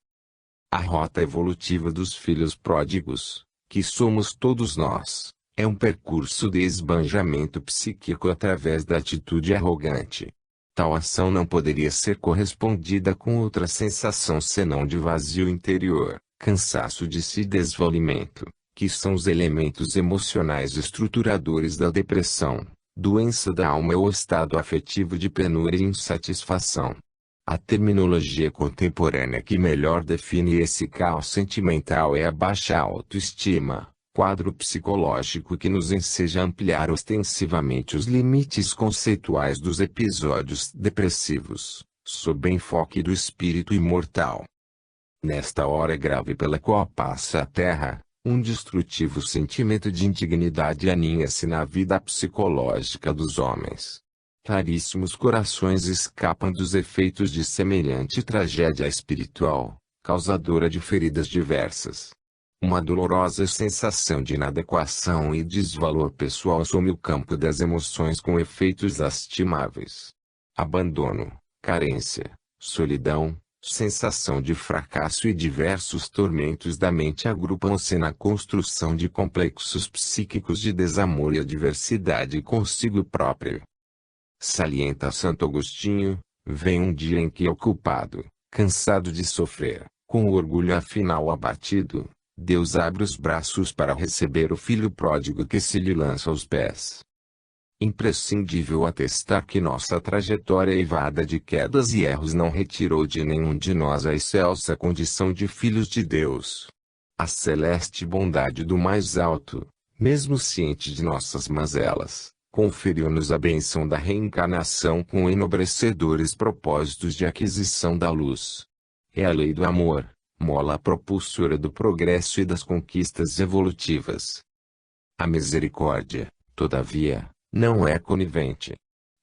A rota evolutiva dos filhos pródigos, que somos todos nós, é um percurso de esbanjamento psíquico através da atitude arrogante. Tal ação não poderia ser correspondida com outra sensação senão de vazio interior, cansaço de si e desvalimento, que são os elementos emocionais estruturadores da depressão, doença da alma ou estado afetivo de penúria e insatisfação. A terminologia contemporânea que melhor define esse caos sentimental é a baixa autoestima, quadro psicológico que nos enseja a ampliar ostensivamente os limites conceituais dos episódios depressivos, sob enfoque do espírito imortal. Nesta hora grave pela qual passa a Terra, um destrutivo sentimento de indignidade aninha-se na vida psicológica dos homens. Raríssimos corações escapam dos efeitos de semelhante tragédia espiritual, causadora de feridas diversas. Uma dolorosa sensação de inadequação e desvalor pessoal assume o campo das emoções com efeitos lastimáveis. Abandono, carência, solidão, sensação de fracasso e diversos tormentos da mente agrupam-se na construção de complexos psíquicos de desamor e adversidade consigo próprio. Salienta Santo Agostinho, vem um dia em que o culpado, cansado de sofrer, com o orgulho afinal abatido, Deus abre os braços para receber o filho pródigo que se lhe lança aos pés. Imprescindível atestar que nossa trajetória eivada de quedas e erros não retirou de nenhum de nós a excelsa condição de filhos de Deus. A celeste bondade do mais alto, mesmo ciente de nossas mazelas, conferiu-nos a bênção da reencarnação com enobrecedores propósitos de aquisição da luz. É a lei do amor, mola propulsora do progresso e das conquistas evolutivas. A misericórdia, todavia, não é conivente.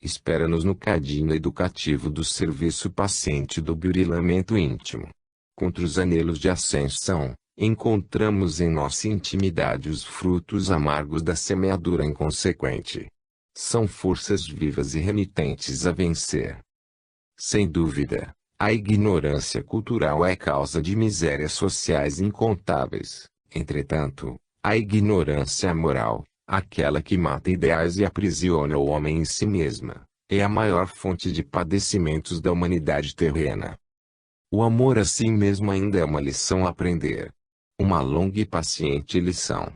espera-nos no cadinho educativo do serviço paciente do burilamento íntimo. Contra os anelos de ascensão, encontramos em nossa intimidade os frutos amargos da semeadura inconsequente. São forças vivas e renitentes a vencer. Sem dúvida, a ignorância cultural é causa de misérias sociais incontáveis. Entretanto, a ignorância moral, aquela que mata ideais e aprisiona o homem em si mesma, é a maior fonte de padecimentos da humanidade terrena. O amor a si mesmo ainda é uma lição a aprender. Uma longa e paciente lição.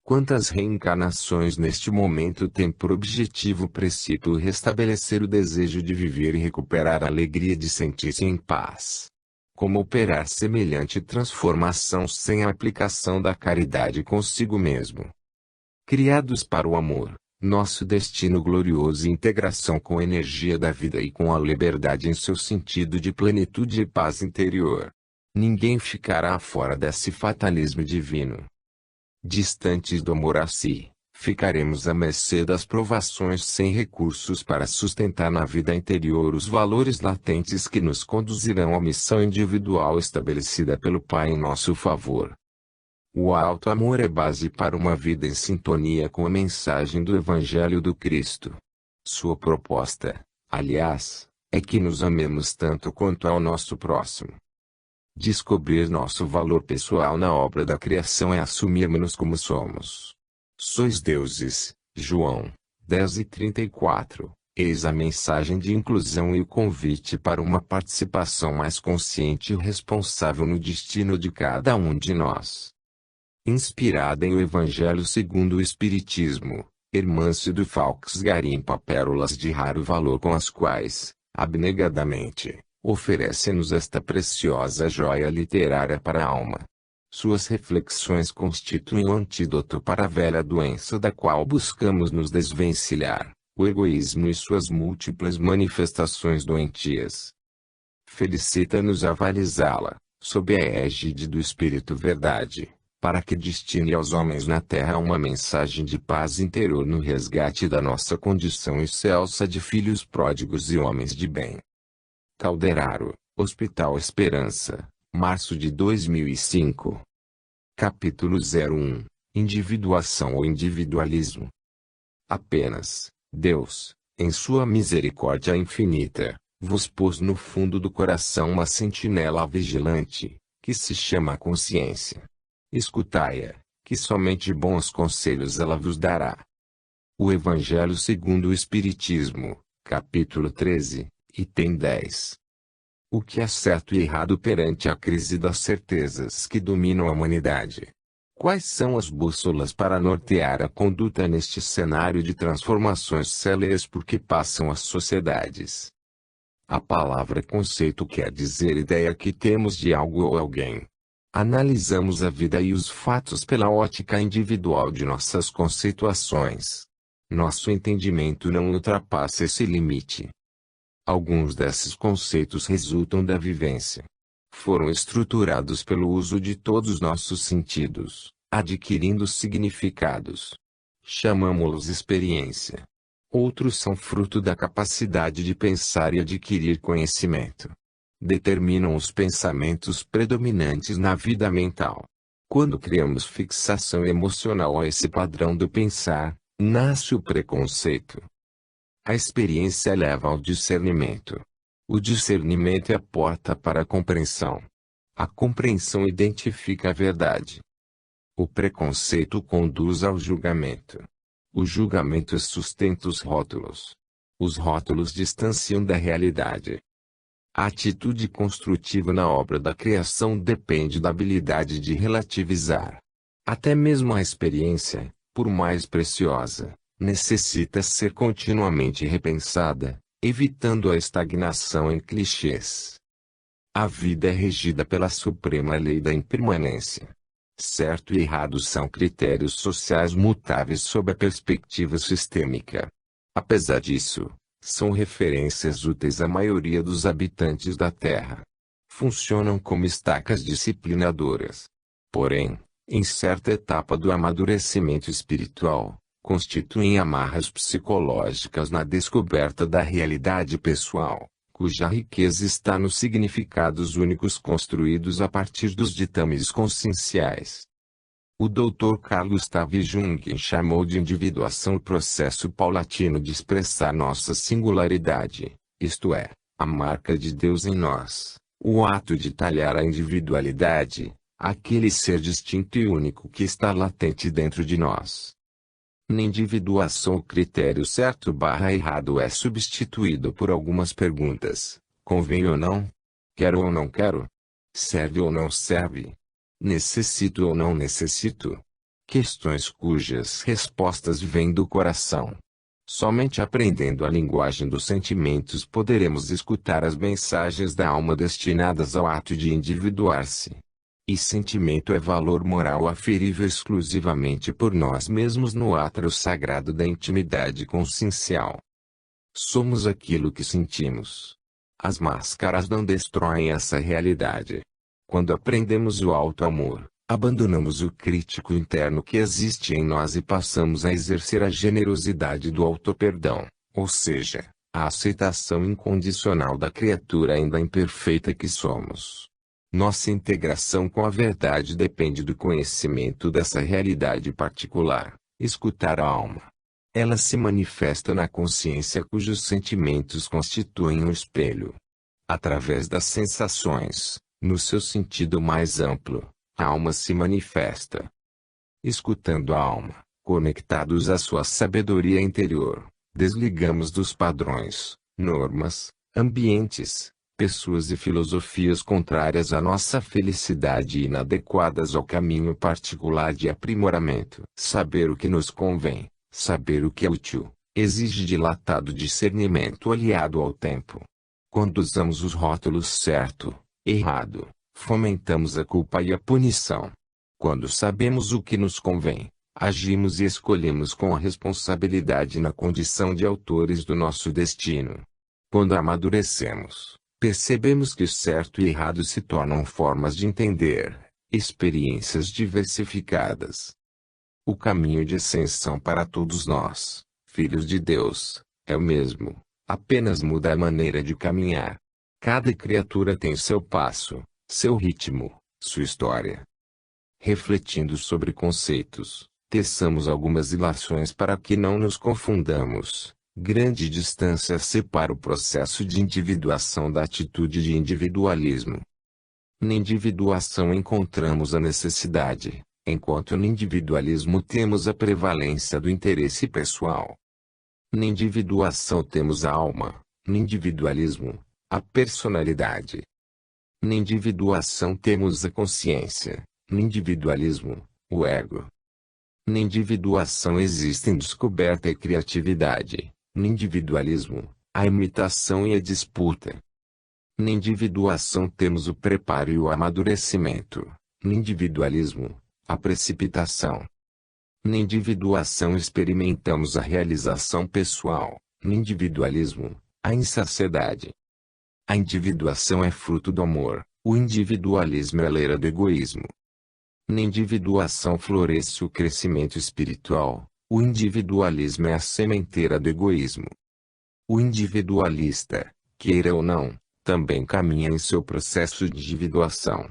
Quantas reencarnações neste momento têm por objetivo precípio restabelecer o desejo de viver e recuperar a alegria de sentir-se em paz? Como operar semelhante transformação sem a aplicação da caridade consigo mesmo? Criados para o amor, nosso destino glorioso e integração com a energia da vida e com a liberdade em seu sentido de plenitude e paz interior. Ninguém ficará fora desse fatalismo divino. Distantes do amor a si, ficaremos à mercê das provações sem recursos para sustentar na vida interior os valores latentes que nos conduzirão à missão individual estabelecida pelo Pai em nosso favor. O alto amor é base para uma vida em sintonia com a mensagem do Evangelho do Cristo. Sua proposta, aliás, é que nos amemos tanto quanto ao nosso próximo. Descobrir nosso valor pessoal na obra da criação é assumirmos-nos como somos. Sois deuses, João 10:34. Eis a mensagem de inclusão e o convite para uma participação mais consciente e responsável no destino de cada um de nós. Inspirada em o Evangelho segundo o Espiritismo, Hermâncio Falks garimpa pérolas de raro valor com as quais, abnegadamente, oferece-nos esta preciosa joia literária para a alma. Suas reflexões constituem um antídoto para a velha doença da qual buscamos nos desvencilhar, o egoísmo e suas múltiplas manifestações doentias. Felicita-nos avalizá-la, sob a égide do Espírito Verdade, para que destine aos homens na terra uma mensagem de paz interior no resgate da nossa condição excelsa de filhos pródigos e homens de bem. Calderaro, Hospital Esperança, março de 2005. Capítulo 01. Individuação ou individualismo. Apenas, Deus, em sua misericórdia infinita, vos pôs no fundo do coração uma sentinela vigilante, que se chama consciência. Escutai-a, que somente bons conselhos ela vos dará. O Evangelho segundo o Espiritismo, capítulo 13, item 10. O que é certo e errado perante a crise das certezas que dominam a humanidade? Quais são as bússolas para nortear a conduta neste cenário de transformações céleres por que passam as sociedades? A palavra conceito quer dizer ideia que temos de algo ou alguém. Analisamos a vida e os fatos pela ótica individual de nossas conceituações. Nosso entendimento não ultrapassa esse limite. Alguns desses conceitos resultam da vivência. Foram estruturados pelo uso de todos os nossos sentidos, adquirindo significados. Chamamo-los experiência. Outros são fruto da capacidade de pensar e adquirir conhecimento. Determinam os pensamentos predominantes na vida mental. Quando criamos fixação emocional a esse padrão do pensar, nasce o preconceito. A experiência leva ao discernimento. O discernimento é a porta para a compreensão. A compreensão identifica a verdade. O preconceito conduz ao julgamento. O julgamento sustenta os rótulos. Os rótulos distanciam da realidade. A atitude construtiva na obra da criação depende da habilidade de relativizar. Até mesmo a experiência, por mais preciosa, necessita ser continuamente repensada, evitando a estagnação em clichês. A vida é regida pela suprema lei da impermanência. Certo e errado são critérios sociais mutáveis sob a perspectiva sistêmica. Apesar disso, são referências úteis à maioria dos habitantes da Terra. Funcionam como estacas disciplinadoras. Porém, em certa etapa do amadurecimento espiritual, constituem amarras psicológicas na descoberta da realidade pessoal, cuja riqueza está nos significados únicos construídos a partir dos ditames conscienciais. O Dr. Carl Gustav Jung chamou de individuação o processo paulatino de expressar nossa singularidade, isto é, a marca de Deus em nós, o ato de talhar a individualidade, aquele ser distinto e único que está latente dentro de nós. Na individuação o critério certo/errado é substituído por algumas perguntas: convém ou não? Quero ou não quero? Serve ou não serve? Necessito ou não necessito? Questões cujas respostas vêm do coração. Somente aprendendo a linguagem dos sentimentos poderemos escutar as mensagens da alma destinadas ao ato de individuar-se. E sentimento é valor moral aferível exclusivamente por nós mesmos no átrio sagrado da intimidade consciencial. Somos aquilo que sentimos. As máscaras não destroem essa realidade. Quando aprendemos o auto-amor, abandonamos o crítico interno que existe em nós e passamos a exercer a generosidade do auto-perdão, ou seja, a aceitação incondicional da criatura ainda imperfeita que somos. Nossa integração com a verdade depende do conhecimento dessa realidade particular, escutar a alma. Ela se manifesta na consciência cujos sentimentos constituem o espelho. Através das sensações, no seu sentido mais amplo, a alma se manifesta. Escutando a alma, conectados à sua sabedoria interior, desligamos dos padrões, normas, ambientes, pessoas e filosofias contrárias à nossa felicidade e inadequadas ao caminho particular de aprimoramento. Saber o que nos convém, saber o que é útil, exige dilatado discernimento aliado ao tempo. Quando usamos os rótulos certo, errado, fomentamos a culpa e a punição. Quando sabemos o que nos convém, agimos e escolhemos com a responsabilidade na condição de autores do nosso destino. Quando amadurecemos, percebemos que certo e errado se tornam formas de entender, experiências diversificadas. O caminho de ascensão para todos nós, filhos de Deus, é o mesmo, apenas muda a maneira de caminhar. Cada criatura tem seu passo, seu ritmo, sua história. Refletindo sobre conceitos, teçamos algumas ilações para que não nos confundamos. Grande distância separa o processo de individuação da atitude de individualismo. Na individuação encontramos a necessidade, enquanto no individualismo temos a prevalência do interesse pessoal. Na individuação temos a alma, no individualismo, a personalidade. Na individuação temos a consciência, no individualismo, o ego. Na individuação existem descoberta e criatividade. No individualismo, a imitação e a disputa. Na individuação temos o preparo e o amadurecimento. No individualismo, a precipitação. Na individuação experimentamos a realização pessoal. No individualismo, a insaciedade. A individuação é fruto do amor, o individualismo é a leira do egoísmo. Na individuação floresce o crescimento espiritual. O individualismo é a sementeira do egoísmo. O individualista, queira ou não, também caminha em seu processo de individuação.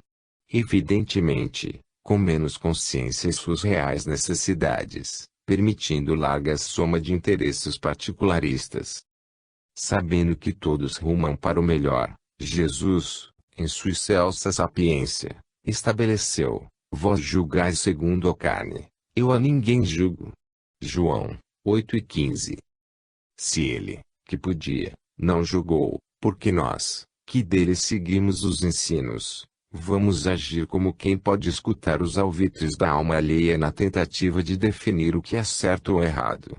Evidentemente, com menos consciência em suas reais necessidades, permitindo larga soma de interesses particularistas. Sabendo que todos rumam para o melhor, Jesus, em sua excelsa sapiência, estabeleceu: vós julgais segundo a carne, eu a ninguém julgo. João 8:15. Se ele, que podia, não julgou, porque nós, que dele seguimos os ensinos, vamos agir como quem pode escutar os alvitres da alma alheia na tentativa de definir o que é certo ou errado?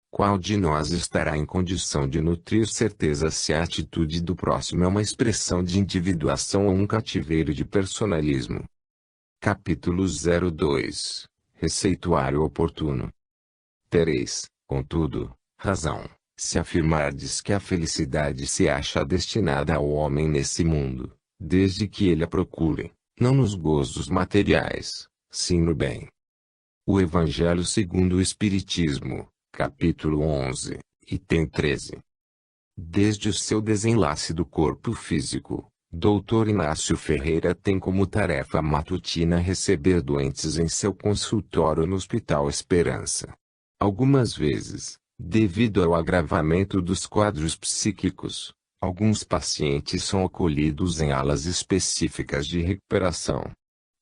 Qual de nós estará em condição de nutrir certeza se a atitude do próximo é uma expressão de individuação ou um cativeiro de personalismo? Capítulo 02. Receituário oportuno. Tereis, contudo, razão, se afirmardes que a felicidade se acha destinada ao homem nesse mundo, desde que ele a procure, não nos gozos materiais, sim no bem. O Evangelho segundo o Espiritismo, capítulo 11, item 13. Desde o seu desenlace do corpo físico, Dr. Inácio Ferreira tem como tarefa matutina receber doentes em seu consultório no Hospital Esperança. Algumas vezes, devido ao agravamento dos quadros psíquicos, alguns pacientes são acolhidos em alas específicas de recuperação.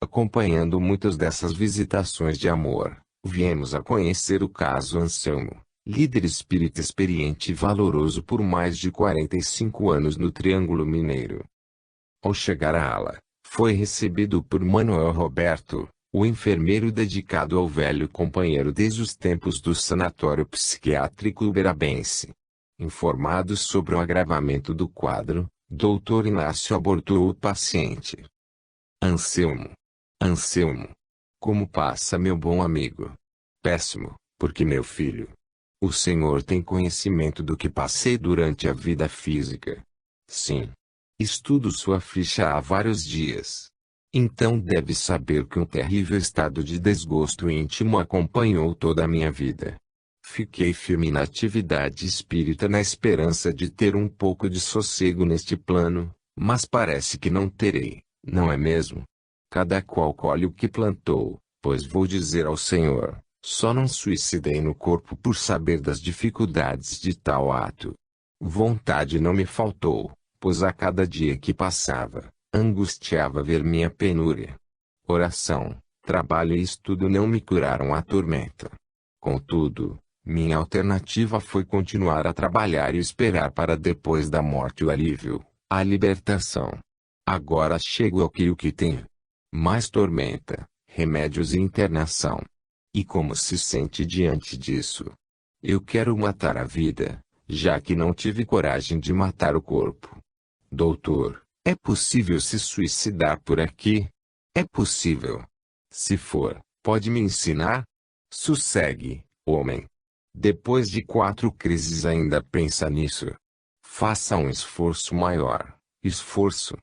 Acompanhando muitas dessas visitações de amor, viemos a conhecer o caso Anselmo, líder espírita experiente e valoroso por mais de 45 anos no Triângulo Mineiro. Ao chegar à ala, foi recebido por Manuel Roberto, o enfermeiro dedicado ao velho companheiro desde os tempos do sanatório psiquiátrico uberabense. Informado sobre o agravamento do quadro, Dr. Inácio abordou o paciente. Anselmo. Anselmo. Como passa, meu bom amigo? Péssimo, porque meu filho. O senhor tem conhecimento do que passei durante a vida física? Sim. Estudo sua ficha há vários dias. Então deve saber que um terrível estado de desgosto íntimo acompanhou toda a minha vida. Fiquei firme na atividade espírita na esperança de ter um pouco de sossego neste plano, mas parece que não terei, não é mesmo? Cada qual colhe o que plantou, pois vou dizer ao Senhor, só não suicidei no corpo por saber das dificuldades de tal ato. Vontade não me faltou, pois a cada dia que passava, angustiava ver minha penúria. Oração, trabalho e estudo não me curaram a tormenta. Contudo, minha alternativa foi continuar a trabalhar e esperar para depois da morte o alívio, a libertação. Agora chego ao que o que tenho. Mais tormenta, remédios e internação. E como se sente diante disso? Eu quero matar a vida, já que não tive coragem de matar o corpo. Doutor, é possível se suicidar por aqui? É possível. Se for, pode me ensinar? Sossegue, homem. Depois de 4 crises ainda pensa nisso? Faça um esforço maior. Esforço.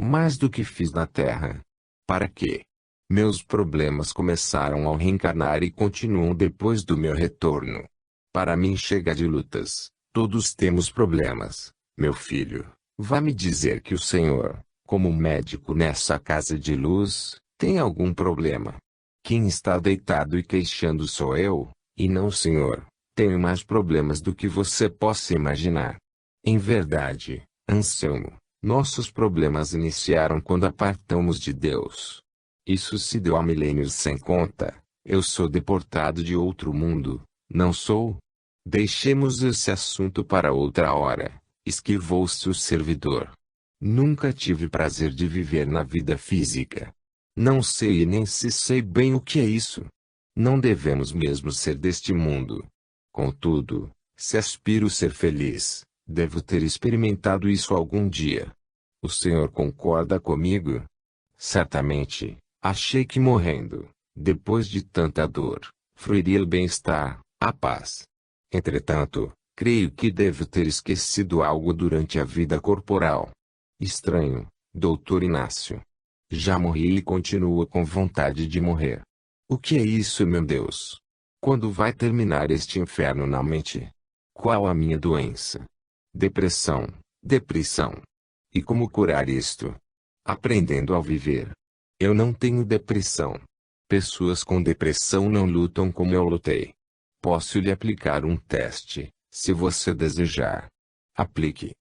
Mais do que fiz na Terra. Para quê? Meus problemas começaram ao reencarnar e continuam depois do meu retorno. Para mim chega de lutas. Todos temos problemas, meu filho. Vá me dizer que o senhor, como médico nessa casa de luz, tem algum problema. Quem está deitado e queixando sou eu, e não o senhor. Tenho mais problemas do que você possa imaginar. Em verdade, Anselmo, nossos problemas iniciaram quando apartamos de Deus. Isso se deu há milênios sem conta. Eu sou deportado de outro mundo, não sou? Deixemos esse assunto para outra hora. Esquivou-se o servidor. Nunca tive prazer de viver na vida física. Não sei e nem se sei bem o que é isso. Não devemos mesmo ser deste mundo. Contudo, se aspiro ser feliz, devo ter experimentado isso algum dia. O senhor concorda comigo? Certamente, achei que morrendo, depois de tanta dor, fluiria o bem-estar, a paz. Entretanto, creio que devo ter esquecido algo durante a vida corporal. Estranho, Dr. Inácio. Já morri e continuo com vontade de morrer. O que é isso, meu Deus? Quando vai terminar este inferno na mente? Qual a minha doença? Depressão, depressão. E como curar isto? Aprendendo a viver. Eu não tenho depressão. Pessoas com depressão não lutam como eu lutei. Posso lhe aplicar um teste, se você desejar. Aplique.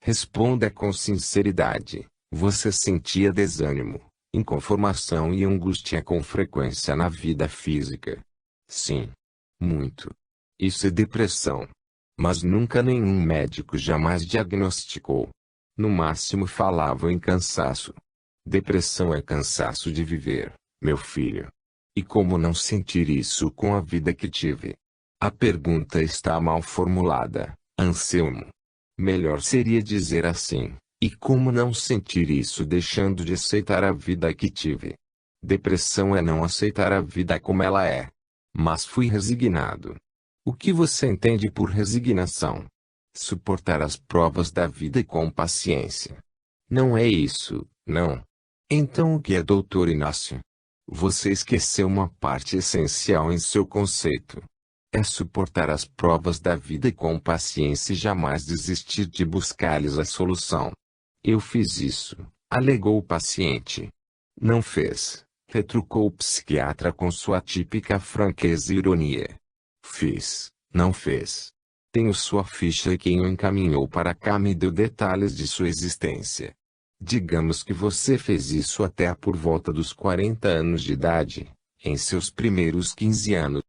Responda com sinceridade. Você sentia desânimo, inconformação e angústia com frequência na vida física? Sim. Muito. Isso é depressão. Mas nunca nenhum médico jamais diagnosticou. No máximo falavam em cansaço. Depressão é cansaço de viver, meu filho. E como não sentir isso com a vida que tive? A pergunta está mal formulada, Anselmo. Melhor seria dizer assim, e como não sentir isso deixando de aceitar a vida que tive? Depressão é não aceitar a vida como ela é. Mas fui resignado. O que você entende por resignação? Suportar as provas da vida com paciência. Não é isso, não. Então o que é, Dr. Inácio? Você esqueceu uma parte essencial em seu conceito. É suportar as provas da vida com paciência e jamais desistir de buscar-lhes a solução. Eu fiz isso, alegou o paciente. Não fez, retrucou o psiquiatra com sua típica franqueza e ironia. Fiz, não fez. Tenho sua ficha e quem o encaminhou para cá me deu detalhes de sua existência. Digamos que você fez isso até por volta dos 40 anos de idade, em seus primeiros 15 anos.